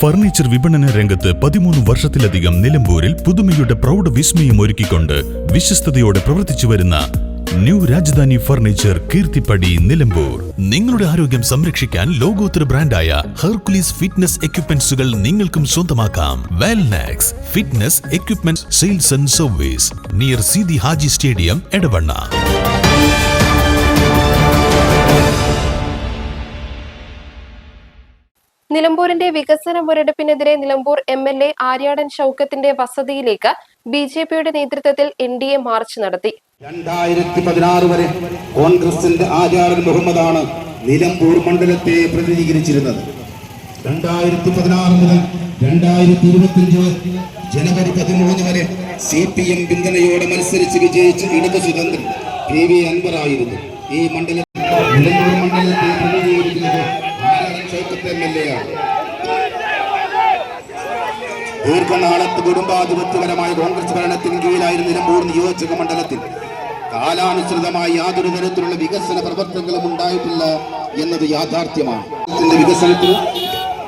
Furniture വിപണന രംഗത്ത് 13 വർഷത്തിലധികം നിലമ്പൂരിൽ പുതുമയുടെ പ്രൗഢ വിസ്മയം ഒരുക്കിക്കൊണ്ട് വിശ്വസ്തയോടെ പ്രവർത്തിച്ചു വരുന്ന ന്യൂ രാജധാനി ഫർണിച്ചർ കീർത്തിപ്പടി നിലമ്പൂർ. നിങ്ങളുടെ ആരോഗ്യം സംരക്ഷിക്കാൻ ലോകോത്തര ബ്രാൻഡായ ഹെർക്കുലീസ് ഫിറ്റ്നസ് എക്യുപ്മെന്റ്സുകൾ നിങ്ങൾക്കും സ്വന്തമാക്കാം. Wellnex fitness equipment sales and service near Seethi Haji stadium, Edavanna. നിലമ്പൂരിന്റെ വികസന മുരടിപ്പിനെതിരെ നിലമ്പൂർ MLA ആര്യാടൻ ഷൗക്കത്തിന്റെ വസതിയിലേക്ക് BJPയുടെ നേതൃത്വത്തിൽ NDA മാർച്ച് നടത്തി. 2016 വരെ കോൺഗ്രസിന്റെ ആര്യാടൻ മുഹമ്മദാണ് നിലമ്പൂർ മണ്ഡലത്തെ പ്രതിനിധീകരിച്ചിരുന്നത്. 2016 മുതൽ 2025 ജനുവരി 13 വരെ CPM പിന്തുണയോടെ മത്സരിച്ച് വിജയിച്ച ഇടതു സ്വതന്ത്രൻ PV അൻവർ ആയിരുന്നു ഈ മണ്ഡലത്തിൽ നിലമ്പൂർ മണ്ഡലത്തെ പ്രതിനിധീകരിക്കുന്നത്. ദീർഘനാളത്ത് കുടുംബാധിപത്യപരമായ കോൺഗ്രസ് ഭരണത്തിന് കീഴിലായിരുന്ന നിലമ്പൂർ നിയോജക മണ്ഡലത്തിൽ കാലാനുസൃതമായി യാതൊരു തരത്തിലുള്ള വികസന പ്രവർത്തനങ്ങളും ഉണ്ടായിട്ടില്ല എന്നത് യാഥാർത്ഥ്യമാണ്. വികസനത്തിന്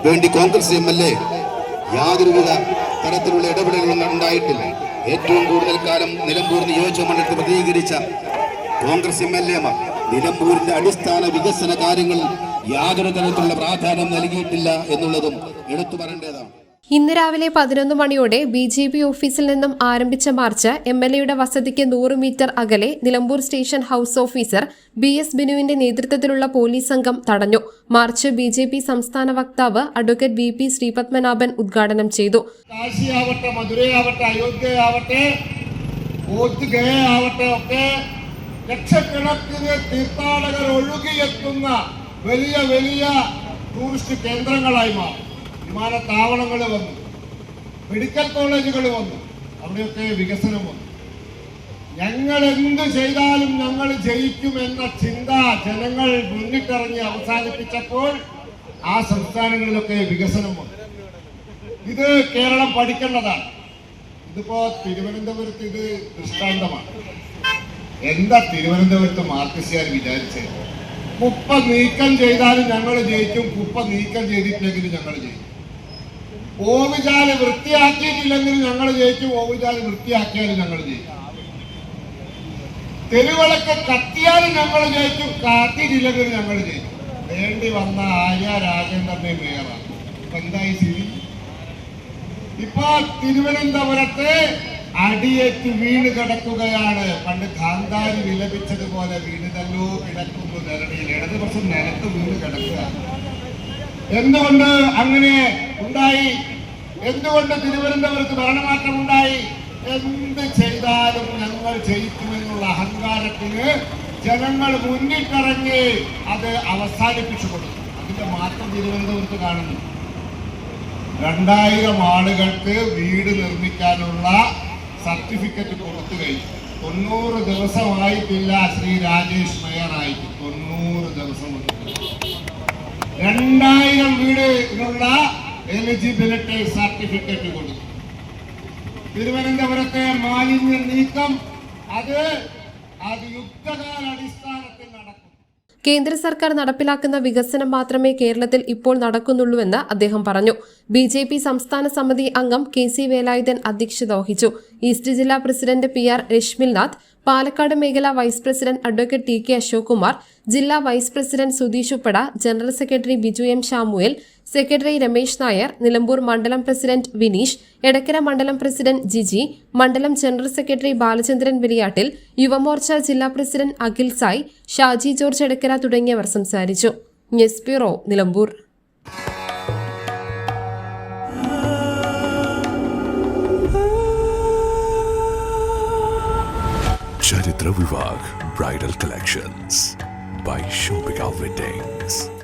വേണ്ടി കോൺഗ്രസ് MLA യാതൊരുവിധ തരത്തിലുള്ള ഇടപെടലുകളും ഉണ്ടായിട്ടില്ല. ഏറ്റവും കൂടുതൽ കാലം നിലമ്പൂർ നിയോജക മണ്ഡലത്തിൽ പ്രതിനിധീകരിച്ച കോൺഗ്രസ് MLA-മാർ നിലമ്പൂരിന്റെ അടിസ്ഥാന വികസന കാര്യങ്ങളിൽ യാതൊരു തരത്തിലുള്ള പ്രാധാന്യം നൽകിയിട്ടില്ല എന്നുള്ളതും എടുത്തു പറയേണ്ടതാണ്. ഇന്ന് രാവിലെ 11 മണിയോടെ BJP ഓഫീസിൽ നിന്നും ആരംഭിച്ച മാർച്ച് MLAയുടെ വസതിക്ക് 100 മീറ്റർ അകലെ Nilambur station house officer BS ബിനുവിന്റെ നേതൃത്വത്തിലുള്ള പോലീസ് സംഘം തടഞ്ഞു. മാർച്ച് BJP സംസ്ഥാന വക്താവ് അഡ്വക്കേറ്റ് VP ശ്രീപത്മനാഭൻ ഉദ്ഘാടനം ചെയ്തു. കാശിയാവട്ടെ, മധുരയാവട്ടെ, അയോധ്യയാവട്ടെ, ബോധ്ഗയയാവട്ടെ ഒക്കെ ലക്ഷക്കണക്കിന് തീർത്ഥാടകർ ഒഴുകിയെത്തുന്ന വലിയ വലിയ ടൂറിസ്റ്റ് കേന്ദ്രങ്ങളായി മാറും. വിമാനത്താവളങ്ങൾ വന്നു, മെഡിക്കൽ കോളേജുകൾ വന്നു, അവിടെയൊക്കെ വികസനം വന്നു. ഞങ്ങൾ എന്ത് ചെയ്താലും ഞങ്ങൾ ജയിക്കുമെന്ന ചിന്ത ജനങ്ങൾ മുന്നിട്ടിറങ്ങി അവസാനിപ്പിച്ചപ്പോൾ ആ സംസ്ഥാനങ്ങളിലൊക്കെ വികസനം വന്നു. ഇത് കേരളം പഠിക്കേണ്ടതാണ്. ഇതിപ്പോ തിരുവനന്തപുരത്ത് ഇത് ദൃഷ്ടാന്തമാണ്. എന്താ തിരുവനന്തപുരത്ത് മാർക്സിസ്റ്റുകാർ വിചാരിച്ചത്? കുപ്പ നീക്കം ചെയ്താലും ഞങ്ങൾ ജയിക്കും, കുപ്പ നീക്കം ചെയ്തിട്ടില്ലെങ്കിലും ഞങ്ങൾ ജയിക്കും. ഓവുചാല് വൃത്തിയാക്കിയിട്ടില്ലെങ്കിലും ഞങ്ങൾ ജയിക്കും, ഓവുചാല് വൃത്തിയാക്കിയാലും ഞങ്ങൾ ജയിക്കും. തെരുവിളക്ക് കത്തിയാലും ഞങ്ങൾ ജയിക്കും, കാത്തിയിട്ടില്ലെങ്കിലും ഞങ്ങൾ ജയിക്കും. വേണ്ടി വന്ന ആര്യ രാജേന്ദ്രനെ മേയറാണ്. ഇപ്പൊ എന്തായി സ്ഥിതി? ഇപ്പൊ തിരുവനന്തപുരത്ത് അടിയേറ്റ് വീണ് കിടക്കുകയാണ്. പണ്ട് ഗാന്ധാരി വിലപിച്ചതുപോലെ വീണുതല്ലോ കിടക്കുന്നു ധരണിയിൽ. ഇടതുപക്ഷം നിലത്ത് വീണ് കിടക്കുക. എന്തുകൊണ്ട് അങ്ങനെ ഉണ്ടായി? എന്തുകൊണ്ട് തിരുവനന്തപുരത്ത് ഭരണമാറ്റം ഉണ്ടായി? എന്ത് ചെയ്താലും ഞങ്ങൾ ജയിക്കുമെന്നുള്ള അഹങ്കാരത്തിന് ജനങ്ങൾ മുന്നിട്ടിറങ്ങി അത് അവസാനിപ്പിച്ചു കൊടുത്തു. അതിന്റെ മാറ്റം തിരുവനന്തപുരത്ത് കാണുന്നു. 2000 ആളുകൾക്ക് വീട് നിർമ്മിക്കാനുള്ള സർട്ടിഫിക്കറ്റ് കൊടുത്തു കഴിഞ്ഞു. 90 ദിവസമായിട്ടില്ല ശ്രീ രാജേഷ് മേയറായിട്ട്. 90 ദിവസം 2000 വീടിനുള്ള എലിജിബിലിറ്റി സർട്ടിഫിക്കറ്റ് കൊടുത്തു. തിരുവനന്തപുരത്തെ മാലിന്യ നീക്കം അത് യുദ്ധകാലടിസ്ഥാനത്തിൽ നടക്കും. കേന്ദ്ര സർക്കാർ നടപ്പിലാക്കുന്ന വികസനം മാത്രമേ കേരളത്തിൽ ഇപ്പോൾ നടക്കുന്നുള്ളൂവെന്ന് അദ്ദേഹം പറഞ്ഞു. BJP സംസ്ഥാന സമിതി അംഗം KC വേലായുധൻ അധ്യക്ഷത വഹിച്ചു. ഈസ്റ്റ് ജില്ലാ പ്രസിഡന്റ് PR രശ്മിൽനാഥ്, പാലക്കാട് മേഖലാ vice president advocate TK Ashok Kumar, ജില്ലാ vice president Sudheesh Uppada, general secretary Biju M Shamuel, secretary Ramesh Nair, Nilambur മണ്ഡലം പ്രസിഡന്റ് വിനീഷ്, എടക്കര മണ്ഡലം പ്രസിഡന്റ് ജിജി, മണ്ഡലം ജനറൽ സെക്രട്ടറി ബാലചന്ദ്രൻ വലിയാട്ടിൽ, യുവമോർച്ച ജില്ലാ പ്രസിഡന്റ് അഖിൽ സായ്, ഷാജി ജോർജ് എടക്കര തുടങ്ങിയവർ സംസാരിച്ചു. News bureau, Nilambur. Charitra Vivah bridal collections by Shobhika Weddings.